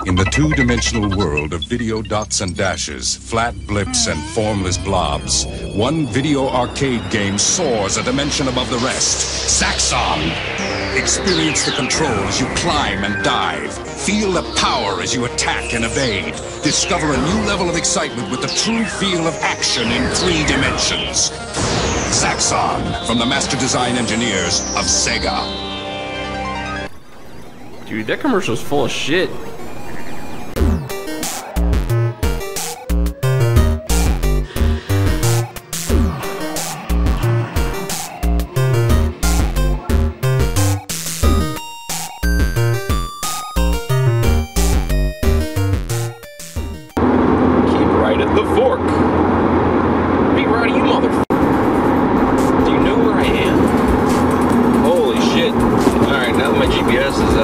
In the two-dimensional world of video dots and dashes, flat blips and formless blobs, one video arcade game soars a dimension above the rest. Zaxxon! Experience the control as you climb and dive. Feel the power as you attack and evade. Discover a new level of excitement with the true feel of action in 3 dimensions. Zaxxon, from the master design engineers of Sega. Dude, that commercial's full of shit. The fork. Be right, you motherfucker. Do you know where I am? Holy shit. Alright, now that my GPS is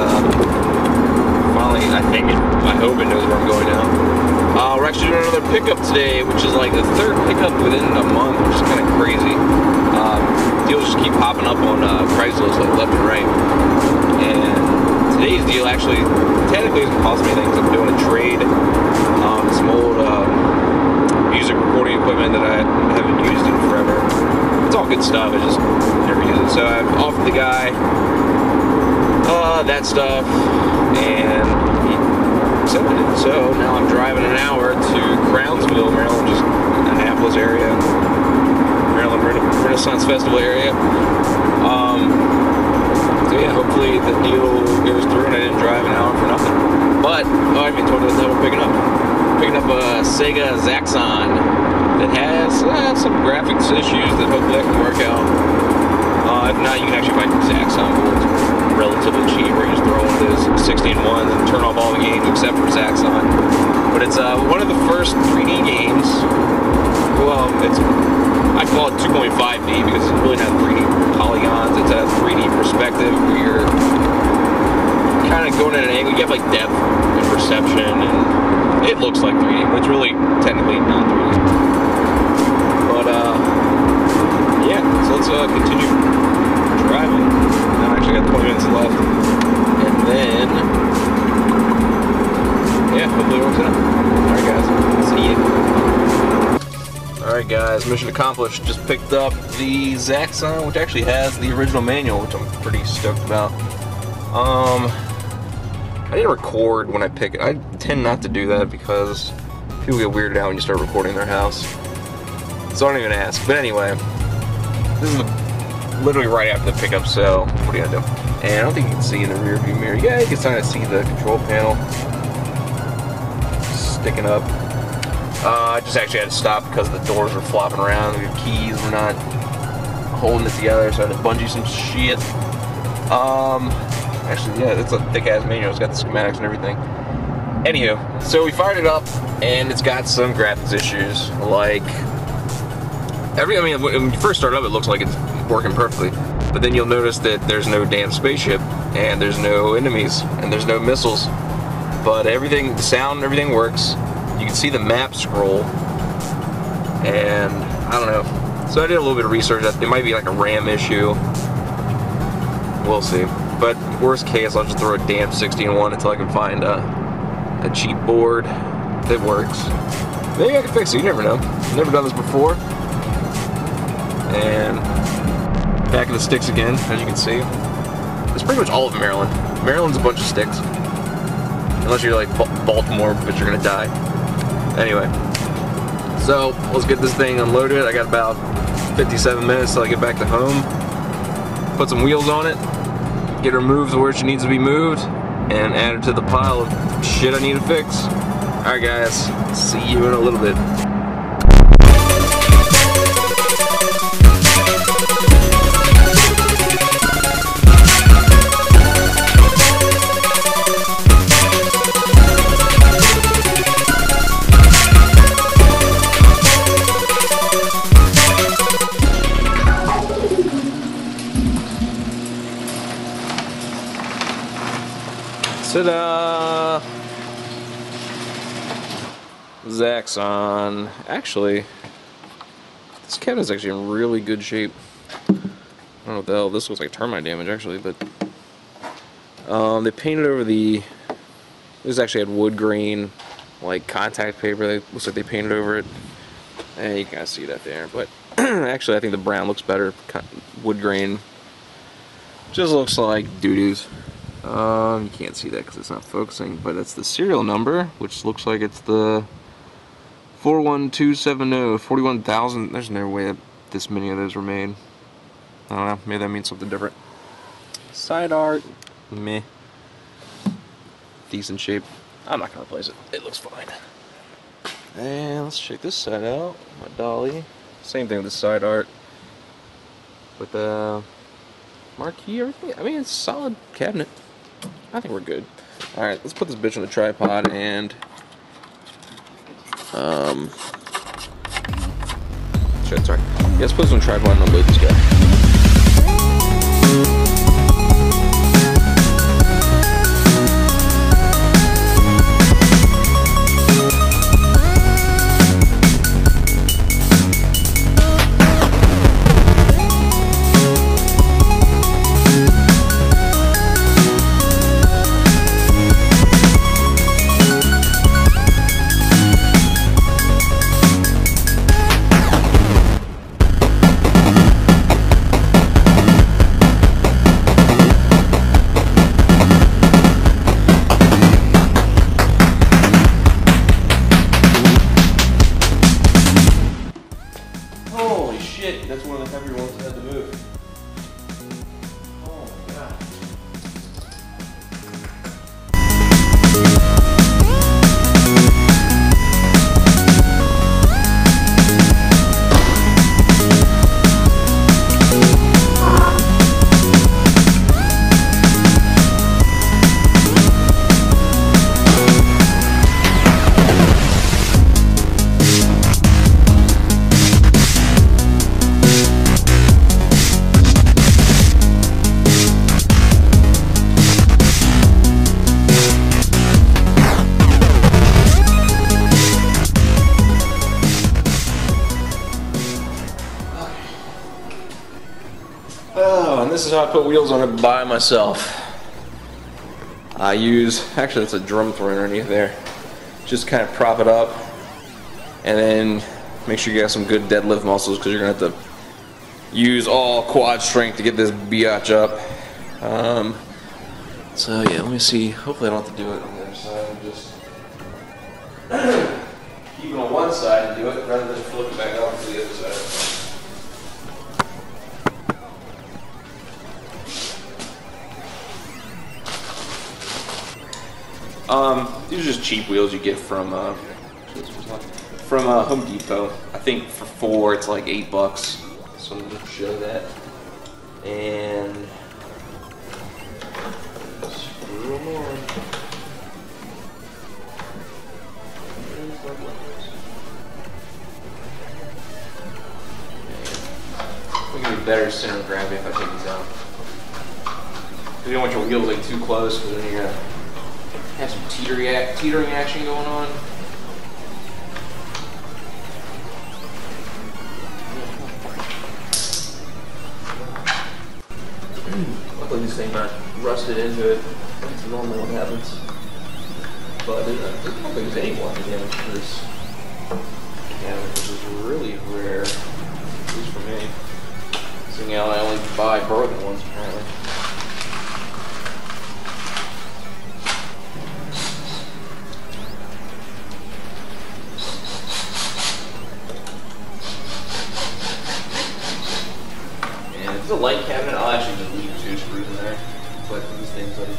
finally, I hope it knows where I'm going now. We're actually doing another pickup today, which is like the 3rd pickup within a month, which is kind of crazy. Deals just keep popping up on Craigslist like left and right. And today's deal actually technically isn't costing me anything because I'm doing a trade. Some old music recording equipment that I haven't used in forever. It's all good stuff, I just never use it. So I've offered the guy that stuff, and he accepted it. So now I'm driving an hour to Crownsville, Maryland, just Annapolis area, Maryland Renaissance Festival area. So yeah, hopefully the deal goes through and I didn't drive an hour for nothing. But, I haven't told you what the hell we're picking up. Picking up a Sega Zaxxon that has some graphics issues that hopefully I can work out. If not, you can actually find Zaxxon boards relatively cheap, where you just throw one of those 16-1s and turn off all the games except for Zaxxon. But it's one of the first 3D games. Well, I call it 2.5D because it really has 3D polygons. It's a 3D perspective where you're kind of going at an angle. You have like depth and perception, and it looks like 3D, but it's really technically not 3D. But yeah, so let's continue driving. Now I actually got 20 minutes left, and then yeah, hopefully it works out. Alright guys, see you. Alright guys, mission accomplished. Just picked up the Zaxxon, which actually has the original manual, which I'm pretty stoked about. I didn't record when I pick it. I tend not to do that because people get weirded out when you start recording their house. So I don't even ask. But anyway, this is literally right after the pickup, so what are you gonna do? And I don't think you can see in the rear view mirror. Yeah, you can kind of see the control panel sticking up. I just actually had to stop because the doors were flopping around. The keys were not holding it together, so I had to bungee some shit. Actually, yeah, it's a thick-ass manual. It's got the schematics and everything. Anywho, so we fired it up, and it's got some graphics issues. Like, when you first start up, it looks like it's working perfectly. But then you'll notice that there's no damn spaceship, and there's no enemies, and there's no missiles. But everything, the sound and everything works. You can see the map scroll, and I don't know. So I did a little bit of research. It might be like a RAM issue. We'll see. But worst case, I'll just throw a damn 16-1 until I can find a cheap board that works. Maybe I can fix it, you never know. I've never done this before. And back of the sticks again, as you can see. It's pretty much all of Maryland. Maryland's a bunch of sticks. Unless you're like Baltimore, but you're gonna die. Anyway, so let's get this thing unloaded. I got about 57 minutes till I get back to home. Put some wheels on it. Get her moved to where she needs to be moved, and add her to the pile of shit I need to fix. Alright guys, see you in a little bit. Ta-da! Zaxxon. Actually, this cabinet's actually in really good shape. I don't know what the hell, this looks like termite damage actually, but they painted over the This actually had wood grain, like contact paper. That looks like they painted over it. And you can kind of see that there. But actually, I think the brown looks better. Wood grain just looks like doo-doos. You can't see that because it's not focusing, but it's the serial number, which looks like it's the 41270, 41,000. There's no way that this many of those were made. I don't know, maybe that means something different. Side art, meh. Decent shape. I'm not gonna replace it. It looks fine. And let's check this side out. My dolly. Same thing with the side art. With the marquee, everything. I mean, it's a solid cabinet. I think we're good. Alright, let's put this bitch on the tripod and shit, sorry. Yeah, let's put this on the tripod and unload this guy. Holy shit, that's one of the heavier ones that had to move. Oh my god. Oh, and this is how I put wheels on it by myself. I use, actually that's a drum thrower underneath there. Just kind of prop it up and then make sure you got some good deadlift muscles because you're going to have to use all quad strength to get this biatch up. So yeah, let me see. Hopefully I don't have to do it on the other side. Just keep it on one side and do it rather than flip it back out to the other side. These are just cheap wheels you get from Home Depot. I think for 4 it's like $8. So I'm gonna show that. And screw them on. We can be better center of gravity if I take these out. Because you don't want your wheels like too close, because then you're gonna have some teetering action going on. Luckily this thing not rusted into it. That's normally what happens. But I don't think there's any water damage to this cabinet, which is really rare, at least for me. Seeing how I only buy broken ones apparently. It's a light cabinet. I'll actually just leave 2 screws in there. But these things like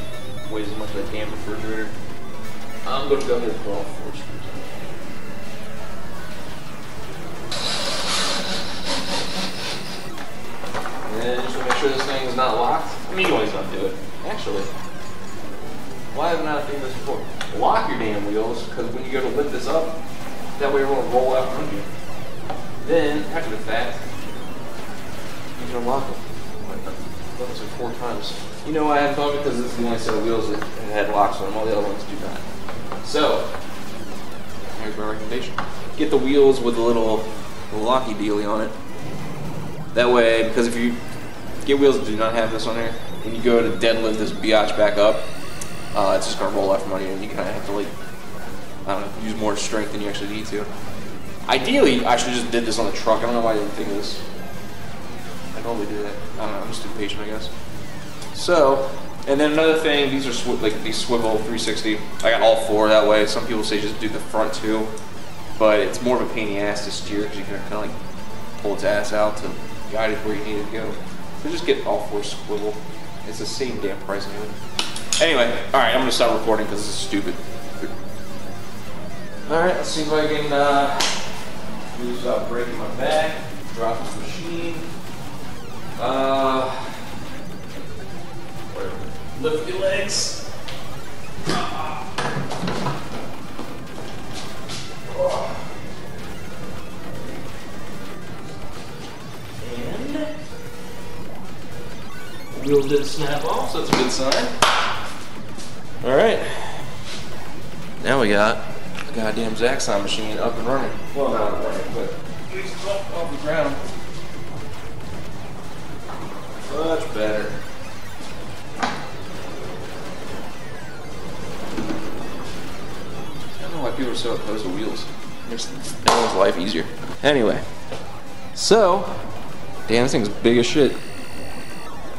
weighs as much as a damn refrigerator. I'm going to go ahead and put all 4 screws in. And then just to make sure this thing is not locked. I mean, you always not do it. Actually, why haven't I seen this before? Lock your damn wheels, because when you go to lift this up, that way it won't roll out from you. Then, after the fact, you can unlock them. I've done this 4 times. You know why I haven't done it? Because this is the only set of wheels that had locks on them. All the other ones do not. So, here's my recommendation. Get the wheels with a little locky dealy on it. That way, because if you get wheels that do not have this on there, when you go to deadlift this biatch back up, it's just gonna roll out from under you, and you kind of have to, like, I don't know, use more strength than you actually need to. Ideally, I should have just did this on the truck. I don't know why I didn't think of this. I normally do that. I don't know, I'm just impatient, I guess. So, and then another thing, these are like these swivel 360. I got all four that way. Some people say just do the front two, but it's more of a pain in the ass to steer because you can kind of like pull its ass out to guide it where you need it to go. So just get all four swivel. It's the same damn price anyway. All right, I'm gonna stop recording because this is stupid. All right, let's see if I can do this without breaking my back. Drop this machine. Lift your legs. And wheels didn't snap off, so that's a good sign. All right. Now we got the goddamn Zaxxon machine up and running. Well, not up and running, but at least off the ground. Much better. I don't know why people are so opposed to wheels. It makes everyone's life easier. Anyway, so, damn, this thing's big as shit.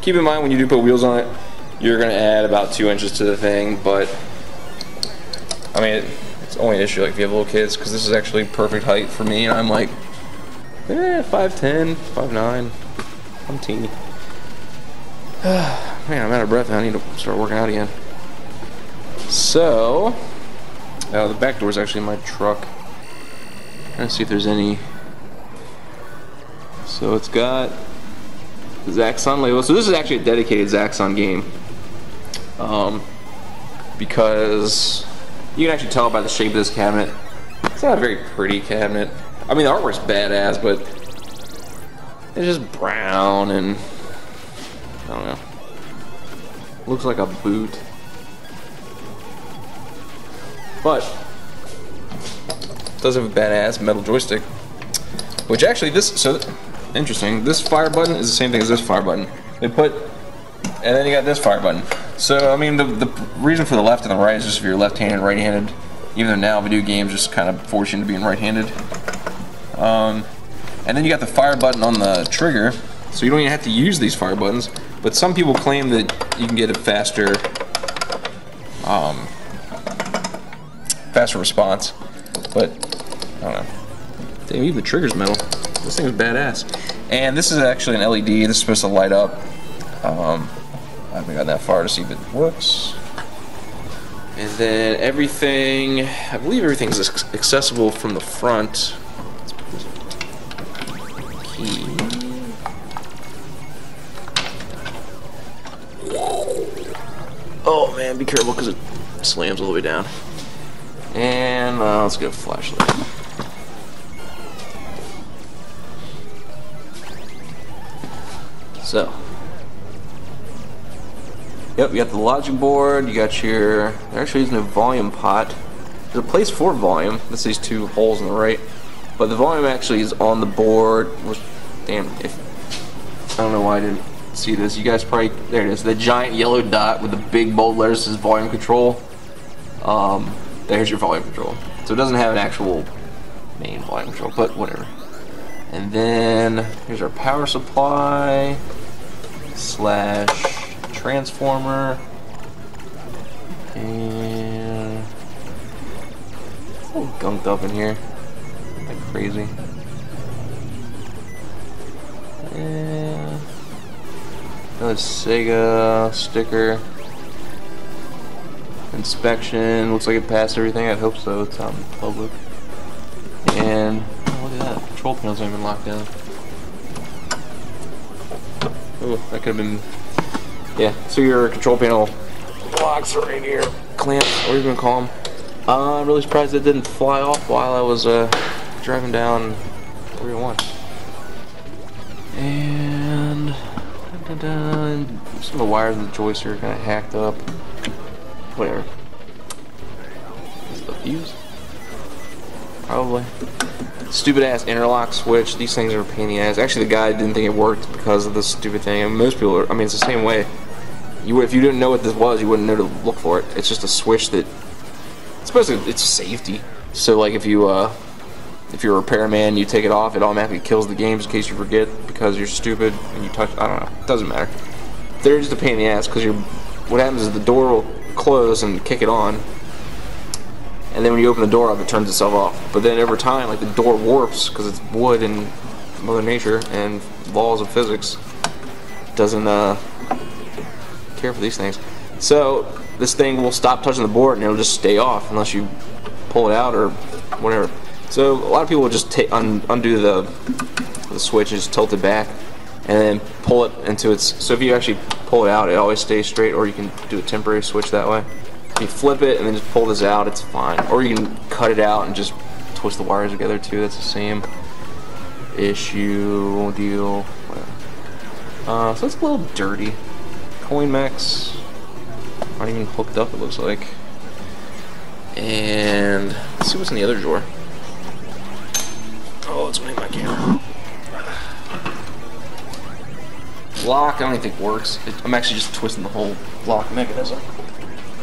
Keep in mind when you do put wheels on it, you're gonna add about 2 inches to the thing, but I mean, it's only an issue like if you have little kids, because this is actually perfect height for me, and I'm like, 5'10", 5'9", I'm teeny. Man, I'm out of breath and I need to start working out again. So, the back door is actually in my truck. Let's see if there's any. So it's got the Zaxxon label. So this is actually a dedicated Zaxxon game. Because you can actually tell by the shape of this cabinet. It's not a very pretty cabinet. I mean, the artwork's badass, but it's just brown and I don't know. Looks like a boot. But does have a badass metal joystick. Which actually so interesting. This fire button is the same thing as this fire button. They put, and then you got this fire button. So I mean the reason for the left and the right is just if you're left-handed, right-handed. Even though now video games just kind of force you into being right-handed. And then you got the fire button on the trigger, so you don't even have to use these fire buttons. But some people claim that you can get a faster response. But I don't know. Damn, even the trigger's metal. This thing's badass. And this is actually an LED. This is supposed to light up. I haven't gotten that far to see if it works. And then everything, I believe everything's accessible from the front. Let's put this key. Oh man, be careful because it slams all the way down. And let's get a flashlight. So, yep, you got the logic board, you got your, there actually is no volume pot. There's a place for volume, that's these two holes on the right, but the volume actually is on the board, which, damn, I don't know why I didn't see this, you guys probably, there it is, the giant yellow dot with the big bold letters says volume control. There's your volume control. So it doesn't have an actual main volume control, but whatever. And then, here's our power supply, / transformer, and it's all gunked up in here, like crazy. And another Sega sticker. Inspection, looks like it passed everything, I hope so, it's out in public. And, oh, look at that, control panel's not even locked down. Oh, that could have been, yeah, so your control panel blocks are right here, clamps, what are you gonna call them? I'm really surprised it didn't fly off while I was driving down 301. And some of the wires in the joist are kind of hacked up. Whatever. Is it the fuse? Probably. Stupid ass interlock switch. These things are a pain in the ass. Actually, the guy didn't think it worked because of this stupid thing. And most people are, I mean, it's the same way. if you didn't know what this was, you wouldn't know to look for it. It's just a switch that it's safety. So like if you're a repairman, you take it off, it automatically kills the games in case you forget because you're stupid and you touch. I don't know. It doesn't matter. They're just a pain in the ass because what happens is the door will close and kick it on, and then when you open the door up, it turns itself off. But then over time, like the door warps because it's wood and Mother Nature and laws of physics doesn't care for these things. So this thing will stop touching the board and it'll just stay off unless you pull it out or whatever. So a lot of people will just undo the switch and just tilt it back and then pull it into its. So if you actually pull it out, it always stays straight, or you can do a temporary switch that way. If you flip it and then just pull this out, it's fine. Or you can cut it out and just twist the wires together too. That's the same deal, whatever. So it's a little dirty. Coin mechs aren't even hooked up, it looks like. And let's see what's in the other drawer. Oh, it's gonna hit my camera. Lock, I don't even think works. I'm actually just twisting the whole lock mechanism.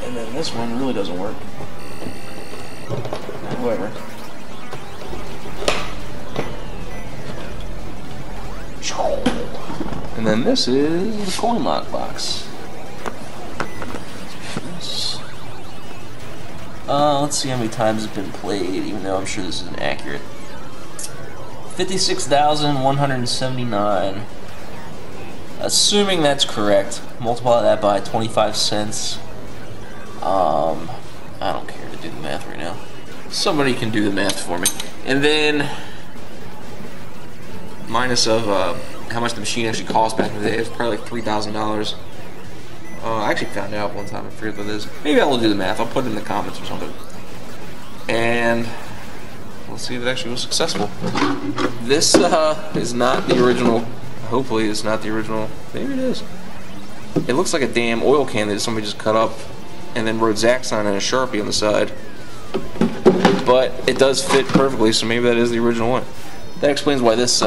And then this one really doesn't work. However. And then this is the coin lock box. Let's see how many times it's been played, even though I'm sure this isn't accurate. 56,179. Assuming that's correct, multiply that by 25 cents. I don't care to do the math right now. Somebody can do the math for me. And then minus of how much the machine actually cost back in the day. It was probably like $3,000. I actually found out one time. I forget what it is. Maybe I will do the math. I'll put it in the comments or something. And let's see if it actually was successful. This is not the original. Hopefully it's not the original. Maybe it is. It looks like a damn oil can that somebody just cut up and then wrote Zaxxon and a Sharpie on the side. But it does fit perfectly, so maybe that is the original one. That explains why this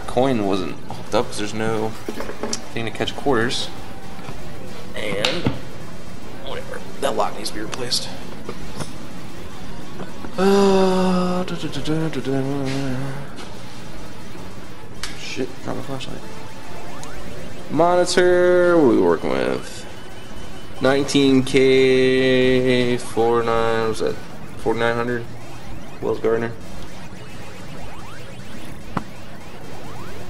coin wasn't hooked up, because there's no thing to catch quarters. And whatever. That lock needs to be replaced. Shit, drop my flashlight. Monitor, what are we working with? 19K 49, what was that? 4900? Wells Gardner.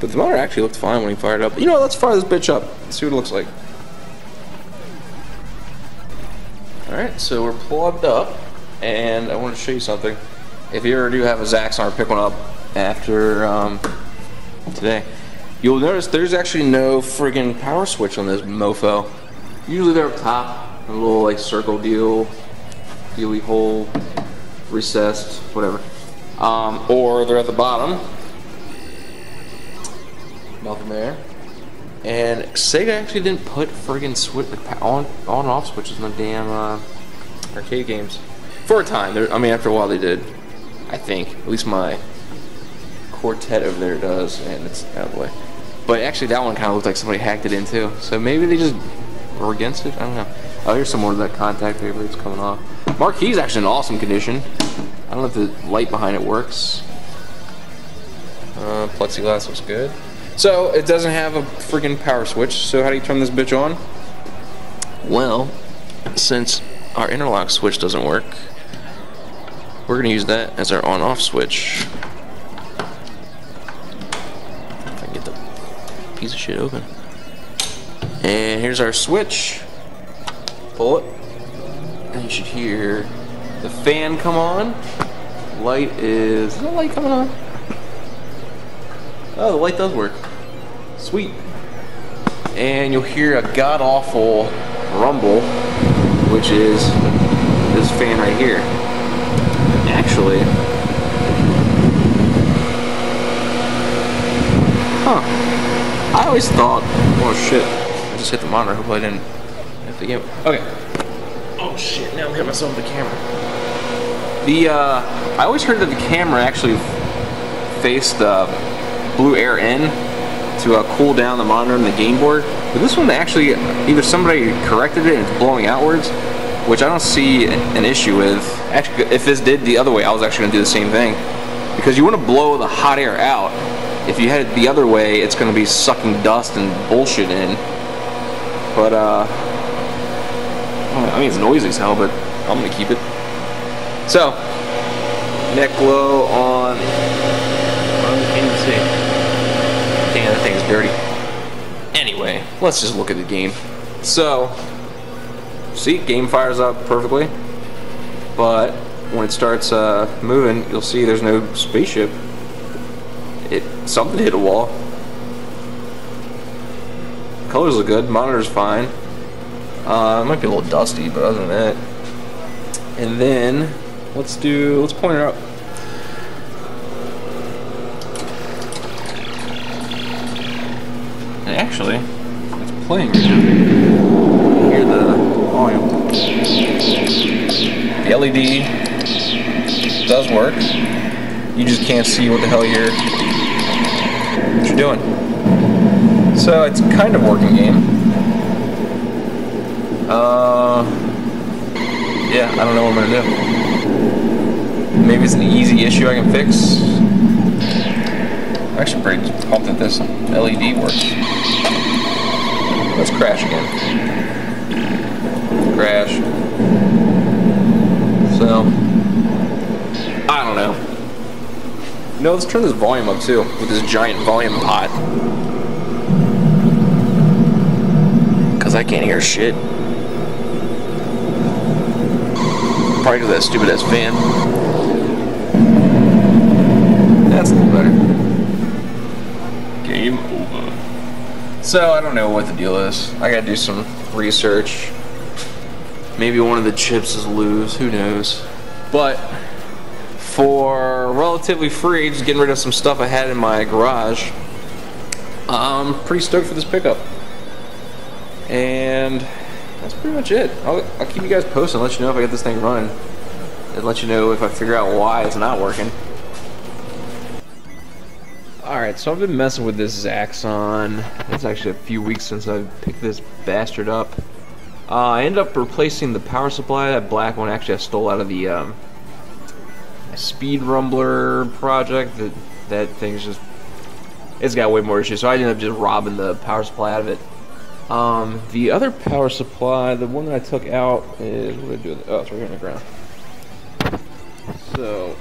But the motor actually looked fine when he fired it up. You know what, let's fire this bitch up. Let's see what it looks like. Alright, so we're plugged up, and I want to show you something. If you ever do have a Zaxxon or pick one up after today, you'll notice there's actually no friggin' power switch on this mofo. Usually they're up top, a little like circle dealy hole, recessed, whatever. Or they're at the bottom. Nothing there. And Sega actually didn't put friggin' on and off switches in the damn arcade games. For a time. I mean, after a while they did. I think. At least my quartet over there does. And it's out of the way. But actually that one kind of looked like somebody hacked it in too. So maybe they just were against it? I don't know. Oh, here's some more of that contact paper that's coming off. Marquee's actually in awesome condition. I don't know if the light behind it works. Plexiglass looks good. So, it doesn't have a freaking power switch, so how do you turn this bitch on? Well, since our interlock switch doesn't work, we're going to use that as our on-off switch. If I can get the piece of shit open. And here's our switch. Pull it. And you should hear the fan come on. Light is the light coming on? Oh, the light does work. Sweet. And you'll hear a god-awful rumble, which is this fan right here. Actually, I always thought, oh shit, I just hit the monitor. Hopefully I didn't hit the game. Okay. Oh shit, now I'm hitting myself with the camera. I always heard that the camera actually faced Blue Air in to cool down the monitor and the game board. But this one actually, either somebody corrected it and it's blowing outwards, which I don't see an issue with. Actually, if this did the other way, I was actually going to do the same thing. Because you want to blow the hot air out. If you had it the other way, it's going to be sucking dust and bullshit in. But, I mean, it's noisy as hell, but I'm going to keep it. So, neck glow on, can't even see. Damn, that thing's dirty. Anyway, let's just look at the game. So, see, game fires up perfectly, but when it starts moving, you'll see there's no spaceship. Something hit a wall. Colors look good, monitor's fine. It might be a little dusty, but other than that. And then, let's point it out. And actually, it's playing right now. You hear the volume. The LED does work. You just can't see what the hell you're doing. So it's kind of working game. Yeah, I don't know what I'm gonna do. Maybe it's an easy issue I can fix. I'm actually pretty pumped that this LED works. Let's crash again. Crash. So, I don't know. No, let's turn this volume up too, with this giant volume pot. Cause I can't hear shit. Probably because of that stupid ass fan. That's a little better. Game over. So, I don't know what the deal is. I gotta do some research. Maybe one of the chips is loose, who knows. But, for relatively free, just getting rid of some stuff I had in my garage, I'm pretty stoked for this pickup. And that's pretty much it. I'll keep you guys posted and let you know if I get this thing running. And let you know if I figure out why it's not working. Alright, so I've been messing with this Zaxxon. It's actually a few weeks since I picked this bastard up. I ended up replacing the power supply. That black one actually I stole out of the Speed Rumbler project. That thing's just, it's got way more issues, so I ended up just robbing the power supply out of it. The other power supply, the one that I took out is, what did I do with it? Oh, it's right here on the ground. So,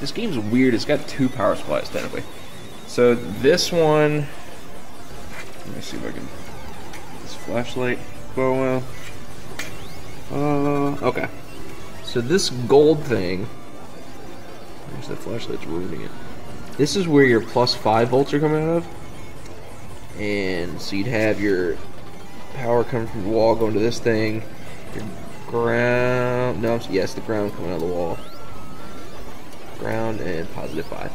this game's weird. It's got two power supplies, technically. So, this one, let me see if I can, this flashlight, well, okay. So this gold thing, there's the flashlight's ruining it. This is where your plus 5 volts are coming out of. And so you'd have your power coming from the wall going to this thing. Your ground, no, yes, the ground coming out of the wall. Ground and positive 5.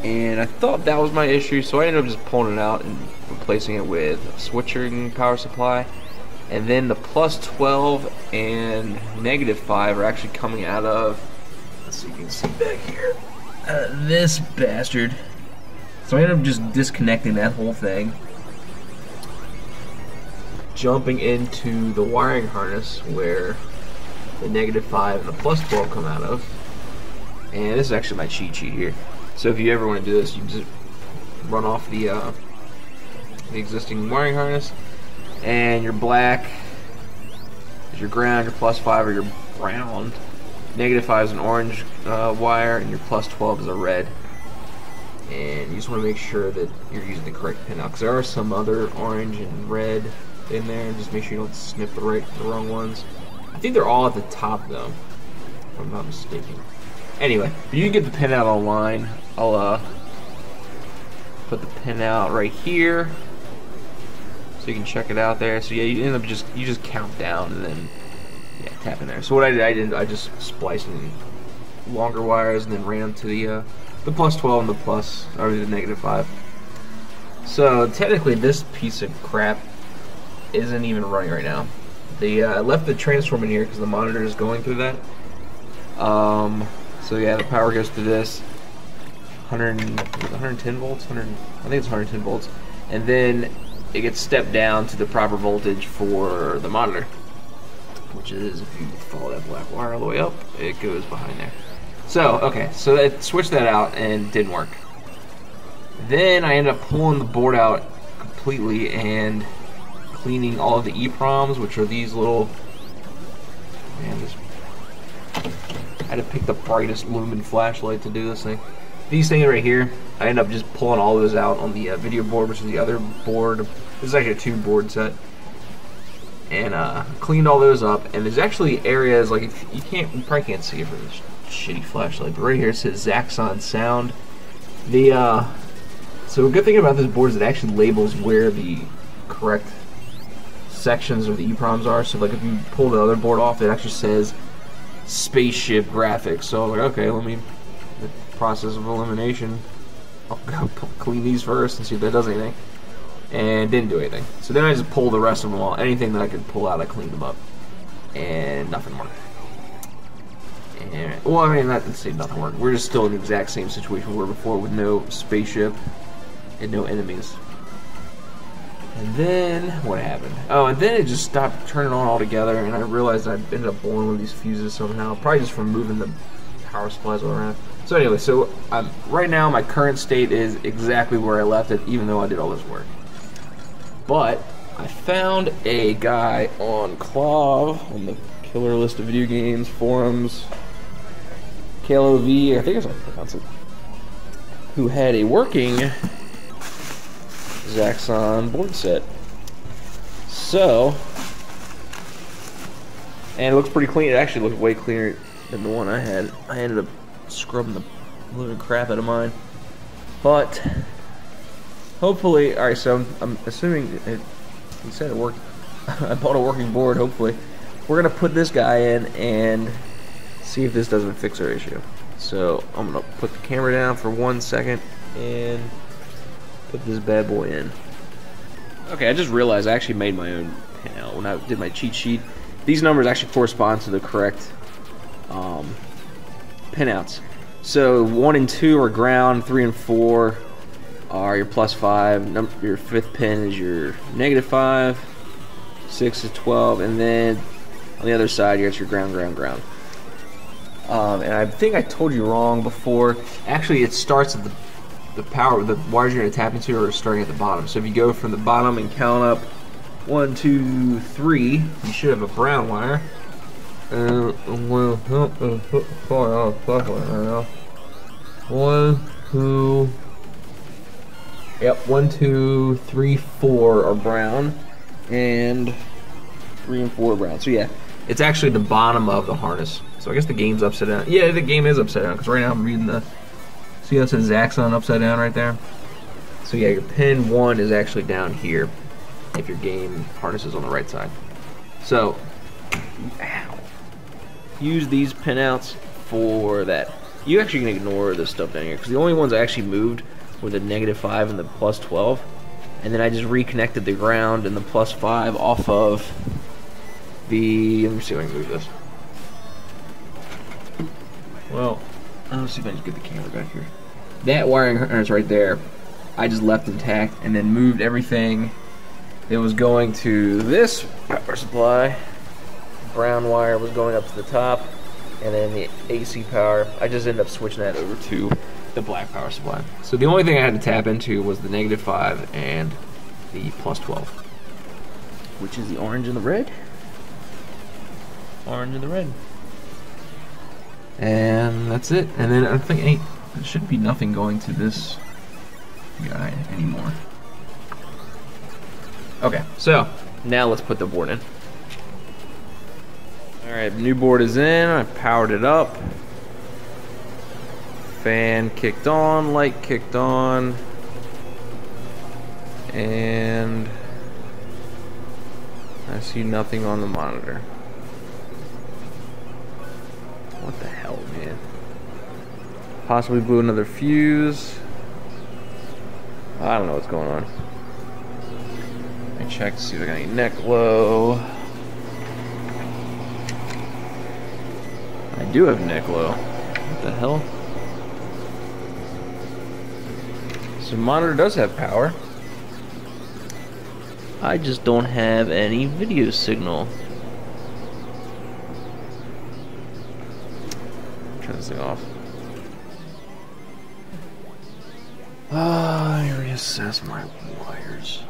And I thought that was my issue, so I ended up just pulling it out and replacing it with a switching power supply. And then the plus 12 and negative 5 are actually coming out of, let's see if you can see back here, this bastard. So I ended up just disconnecting that whole thing, jumping into the wiring harness where the negative 5 and the plus 12 come out of. And this is actually my cheat sheet here. So if you ever want to do this, you just run off the existing wiring harness, and your black is your ground, your plus 5 are your ground, negative 5 is an orange wire, and your plus 12 is a red. And you just want to make sure that you're using the correct pin out, because there are some other orange and red in there. Just make sure you don't snip the wrong ones. I think they're all at the top though, if I'm not mistaken. Anyway, you can get the pin out online. I'll put the pin out right here, so you can check it out there. So yeah, you end up you just count down and then tap in there. So what I did, I just spliced in longer wires and then ran them to the plus 12 and the plus, or the negative 5. So technically this piece of crap isn't even running right now. I left the transformer in here because the monitor is going through that. So yeah, the power goes to this. 110 volts, I think it's 110 volts, and then it gets stepped down to the proper voltage for the monitor, which is, if you follow that black wire all the way up, it goes behind there. So, okay, so I switched that out and it didn't work. Then I ended up pulling the board out completely and cleaning all of the EEPROMs, which are these little, man, I had to pick the brightest lumen flashlight to do this thing. These things right here, I ended up just pulling all of those out on the video board, which is the other board. This is actually a 2-board set. And cleaned all those up, and there's actually areas, like, you probably can't see it for this shitty flashlight, but right here it says Zaxxon sound. So a good thing about this board is it actually labels where the correct sections of the EEPROMs are. So like if you pull the other board off, it actually says spaceship graphics. So I was like, okay, the process of elimination, I'll go clean these first and see if that does anything. And didn't do anything. So then I just pulled the rest of them all. Anything that I could pull out, I cleaned them up. And nothing worked. And, well, I mean, not to say nothing worked. We're just still in the exact same situation we were before with no spaceship and no enemies. And then, what happened? Oh, and then it just stopped turning on altogether, and I realized I ended up blowing one of these fuses somehow. Probably just from moving the power supplies all around. So anyway, so right now my current state is exactly where I left it, even though I did all this work. But I found a guy on KLOV, on the Killer List of Video Games forums, KLOV, I think that's how I pronounce it, who had a working Zaxxon board set. So, and it looks pretty clean. It actually looks way cleaner than the one I had. I ended up scrubbing the living crap out of mine. But hopefully, alright, so I'm assuming he said it worked. I bought a working board, hopefully. We're going to put this guy in and see if this doesn't fix our issue. So I'm going to put the camera down for 1 second and put this bad boy in. Okay, I just realized I actually made my own pinout when I did my cheat sheet. These numbers actually correspond to the correct pinouts. So 1 and 2 are ground, 3 and 4 are your +5. Your 5th pin is your -5. 6 is 12, and then on the other side, you got your ground. And I think I told you wrong before. Actually, it starts at the power. The wires you're going to tap into are starting at the bottom. So if you go from the bottom and count up 1, 2, 3, you should have a brown wire. 1, 2. Yep, 1, 2, 3, 4 are brown, and 3 and 4 are brown. So yeah, it's actually the bottom of the harness. So I guess the game's upside down. Yeah, the game is upside down, because right now I'm reading the... See how it says Zaxxon upside down right there? So yeah, your pin 1 is actually down here, if your game harness is on the right side. So, use these pinouts for that. You actually can ignore this stuff down here, because the only ones I actually moved were the -5 and the +12. And then I just reconnected the ground and the +5 off of the... Let me see if I can move this. Well, let's see if I can get the camera back here. That wiring harness right there, I just left intact and then moved everything that was going to this power supply. Brown wire was going up to the top, and then the AC power, I just ended up switching that over to the black power supply. So the only thing I had to tap into was the -5 and the +12, which is the orange and the red. Orange and the red. And that's it. And then I think there should be nothing going to this guy anymore. Okay, so now let's put the board in. Alright, new board is in. I powered it up. Fan kicked on, light kicked on. And I see nothing on the monitor. What the hell, man? Possibly blew another fuse. I don't know what's going on. Let me check to see if I got any neck glow. I do have neck glow. What the hell? So the monitor does have power. I just don't have any video signal. Turn this thing off. Reassess my wires.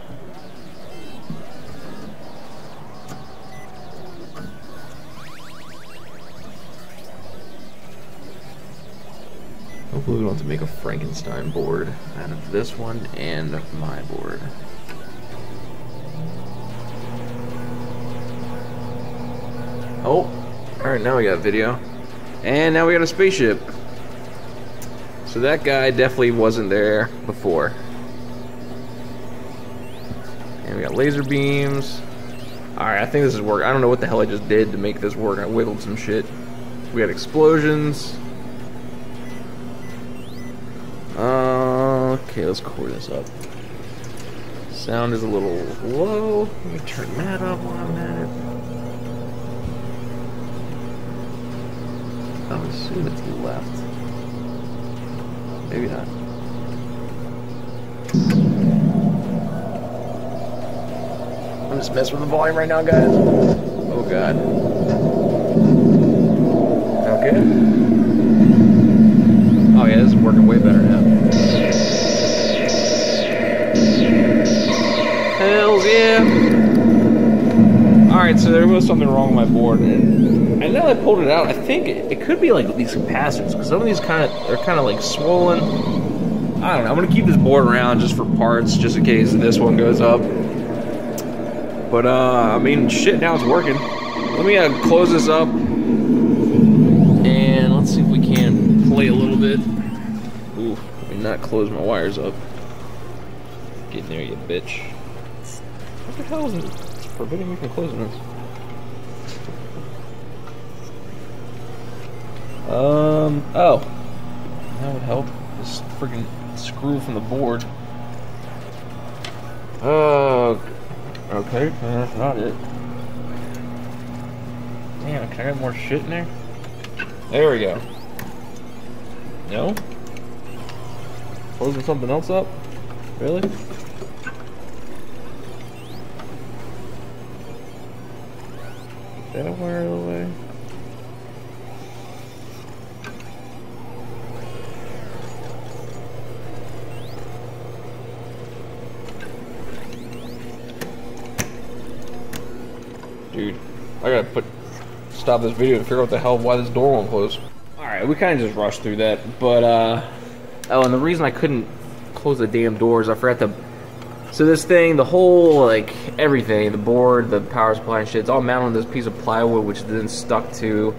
Hopefully we don't have to make a Frankenstein board out of this one and my board. Oh, alright, now we got video. And now we got a spaceship. So that guy definitely wasn't there before. And we got laser beams. Alright, I think this is working. I don't know what the hell I just did to make this work. I wiggled some shit. We got explosions. Okay, let's core this up. Sound is a little low. Let me turn that up while I'm at it. I would assume it's left. Maybe not. I'm just messing with the volume right now, guys. Oh god. Okay. Oh yeah, this is working way better now. Hells yeah! Alright, so there was something wrong with my board, and now that I pulled it out, I think it could be like these capacitors, because some of these are kind of like swollen. I don't know, I'm gonna keep this board around just for parts, just in case this one goes up. But I mean, shit, now it's working. Let me close this up, and let's see if we can play a little bit. Ooh, let me not close my wires up. Get in there, you bitch. What the hell is it? It's forbidding me from closing this. Oh. That would help. This freaking screw from the board. Okay, that's not it. Damn, can I get more shit in there? There we go. No? Closing something else up? Really? Get that wire out of the way. Dude, I gotta stop this video to figure out what the hell why this door won't close. Alright, we kinda just rushed through that, but oh, and the reason I couldn't close the damn doors, I forgot to. So this thing, the whole, like, everything, the board, the power supply and shit, it's all mounted on this piece of plywood, which is then stuck to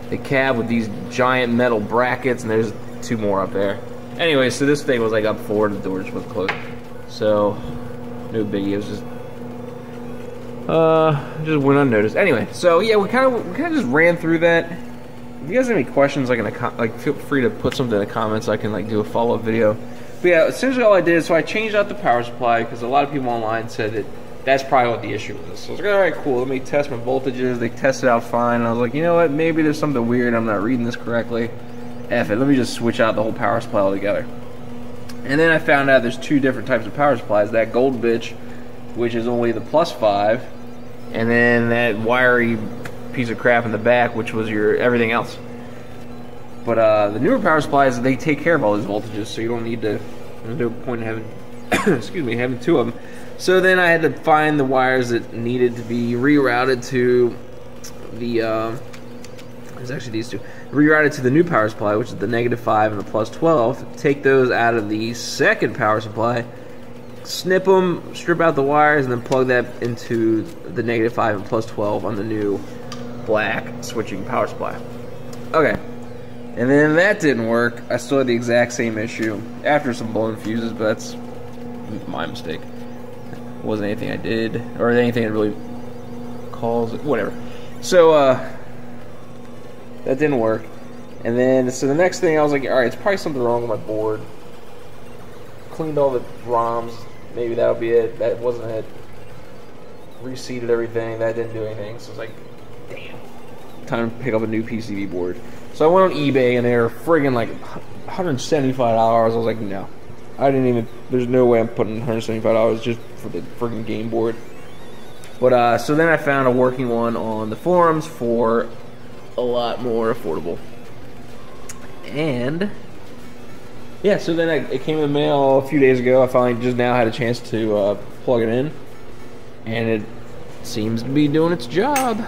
the cab with these giant metal brackets, and there's two more up there. Anyway, so this thing was, like, up forward, the door just wasn't closed. So, no biggie, it was just went unnoticed. Anyway, so, yeah, we kind of just ran through that. If you guys have any questions, feel free to put something in the comments so I can, like, do a follow-up video. But yeah, essentially all I did, so I changed out the power supply because a lot of people online said that that's probably what the issue was. So I was like, alright, cool, let me test my voltages. They tested out fine. And I was like, you know what, maybe there's something weird. I'm not reading this correctly. F it, let me just switch out the whole power supply altogether. And then I found out there's two different types of power supplies. That gold bitch, which is only the +5, and then that wiry piece of crap in the back, which was your everything else. But the newer power supplies, they take care of all these voltages, so you don't need to, there's no point in having, excuse me, having two of them. So then I had to find the wires that needed to be rerouted to the, there's actually these two, rerouted to the new power supply, which is the -5 and the +12. Take those out of the second power supply, snip them, strip out the wires, and then plug that into the -5 and +12 on the new black switching power supply. Okay. And then that didn't work. I still had the exact same issue after some blown fuses, but that's my mistake. It wasn't anything I did, or anything that really caused it, whatever. So, that didn't work. And then, so the next thing I was like, alright, it's probably something wrong with my board. Cleaned all the ROMs, maybe that'll be it. That wasn't it. Reseated everything, that didn't do anything. So I was like, damn. Time to pick up a new PCB board. So I went on eBay and they were friggin' like $175. I was like, no. I didn't even. There's no way I'm putting $175 just for the freaking game board. But so then I found a working one on the forums for a lot more affordable. And yeah, so then it came in the mail a few days ago. I finally just now had a chance to plug it in, and it seems to be doing its job.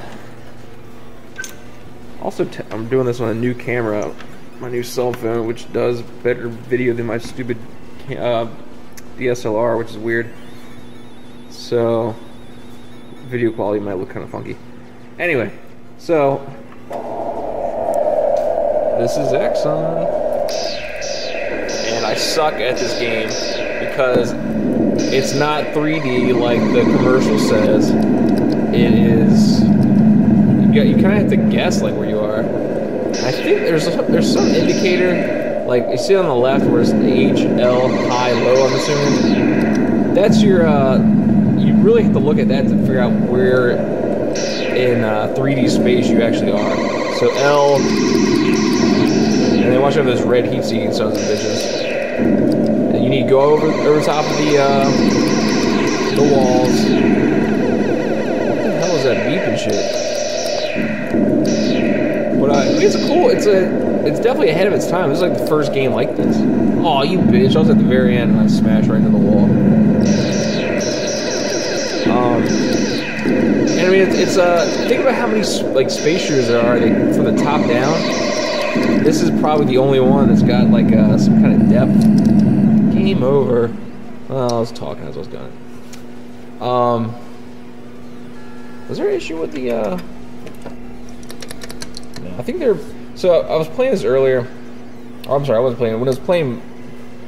Also, I'm doing this on a new camera, my new cell phone, which does better video than my stupid DSLR, which is weird. So, video quality might look kind of funky. Anyway, so this is Zaxxon, and I suck at this game because it's not 3D like the commercial says. It is. You kind of have to guess like where you are. I think there's some indicator, like you see on the left where it's H, L, high, low. I'm assuming that's your. You really have to look at that to figure out where in 3D space you actually are. So L, and then watch out for those red heat-seeking sons of bitches. And you need to go over top of the walls. What the hell is that beeping shit? But it's cool. It's definitely ahead of its time. This is like the first game like this. Oh, you bitch! I was at the very end and I smashed right into the wall. And I mean, it's think about how many like space shooters there are from the top down. This is probably the only one that's got like some kind of depth. Game over. Well, I was talking as I was going. Was there an issue with the? No, I think they're. So I was playing this earlier. Oh, I'm sorry, I wasn't playing. When I was playing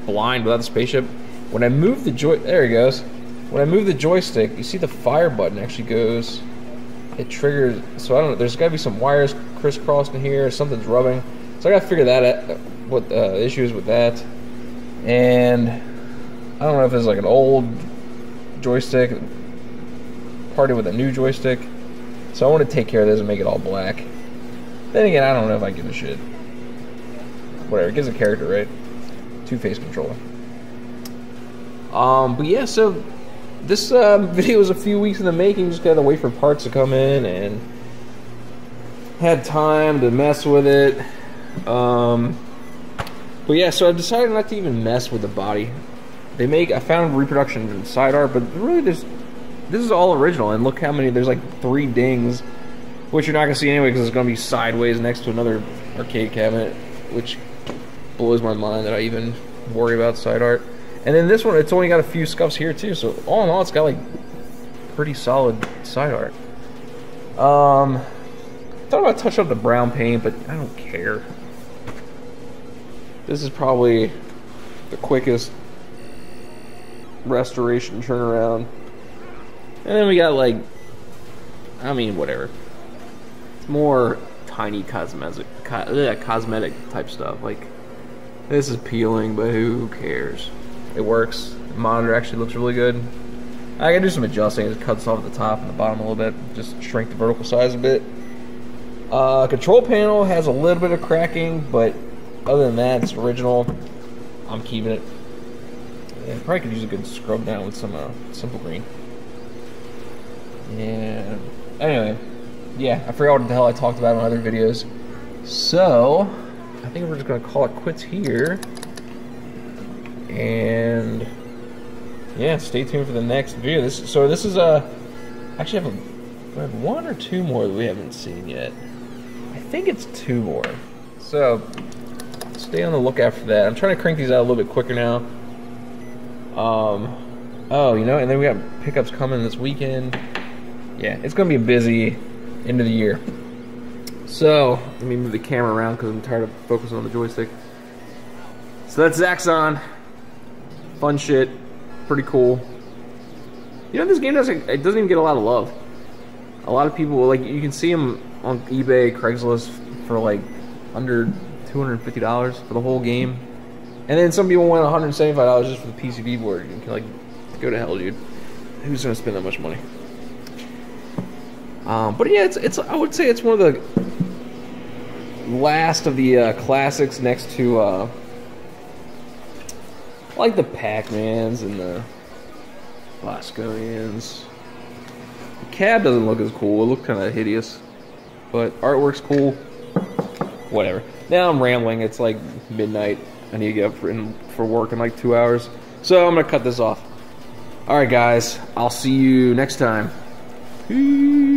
blind without the spaceship, when I moved the there he goes. When I move the joystick, you see the fire button actually goes. It triggers. So I don't know. There's got to be some wires crisscrossed in here. Something's rubbing. So I got to figure that out. What the issue is with that. And I don't know if it's like an old joystick party with a new joystick. So I want to take care of this and make it all black. Then again, I don't know if I give a shit. Whatever, it gives a character, right? Two-face controller. But yeah, so this video was a few weeks in the making. Just gotta wait for parts to come in and had time to mess with it. But yeah, so I've decided not to even mess with the body. I found reproduction in side art, but really this is all original. And look how many, there's like 3 dings, which you're not gonna see anyway because it's gonna be sideways next to another arcade cabinet, which blows my mind that I even worry about side art. And then this one, it's only got a few scuffs here too, so all in all, it's got like pretty solid side art. Thought about touching up the brown paint, but I don't care. This is probably the quickest restoration turnaround. And then we got like, I mean, whatever. It's more tiny cosmetic type stuff. Like, this is peeling, but who cares? It works. The monitor actually looks really good. I gotta do some adjusting. It cuts off at the top and the bottom a little bit. Just shrink the vertical size a bit. Control panel has a little bit of cracking, but other than that, it's original. I'm keeping it. Yeah, probably could use a good scrub down with some simple green. Yeah. Anyway, yeah, I forgot what the hell I talked about in other videos. So, I think we're just gonna call it quits here. And yeah, stay tuned for the next video. This is actually I have 1 or 2 more that we haven't seen yet. I think it's 2 more. So stay on the lookout for that. I'm trying to crank these out a little bit quicker now. Oh, you know, and then we got pickups coming this weekend. Yeah, it's gonna be a busy end of the year. So let me move the camera around because I'm tired of focusing on the joystick. So that's Zaxxon. Fun shit, pretty cool. You know, this game doesn't even get a lot of love. A lot of people, like, you can see them on eBay, Craigslist for like under $250 for the whole game, and then some people want $175 just for the PCB board. You can like go to hell, dude. Who's gonna spend that much money? But yeah, it's I would say it's one of the last of the classics next to. like the Pac-Mans and the Bosconians. The cab doesn't look as cool. It looks kind of hideous. But artwork's cool. Whatever. Now I'm rambling. It's like midnight. I need to get up for work in like 2 hours. So I'm going to cut this off. Alright guys, I'll see you next time. Peace.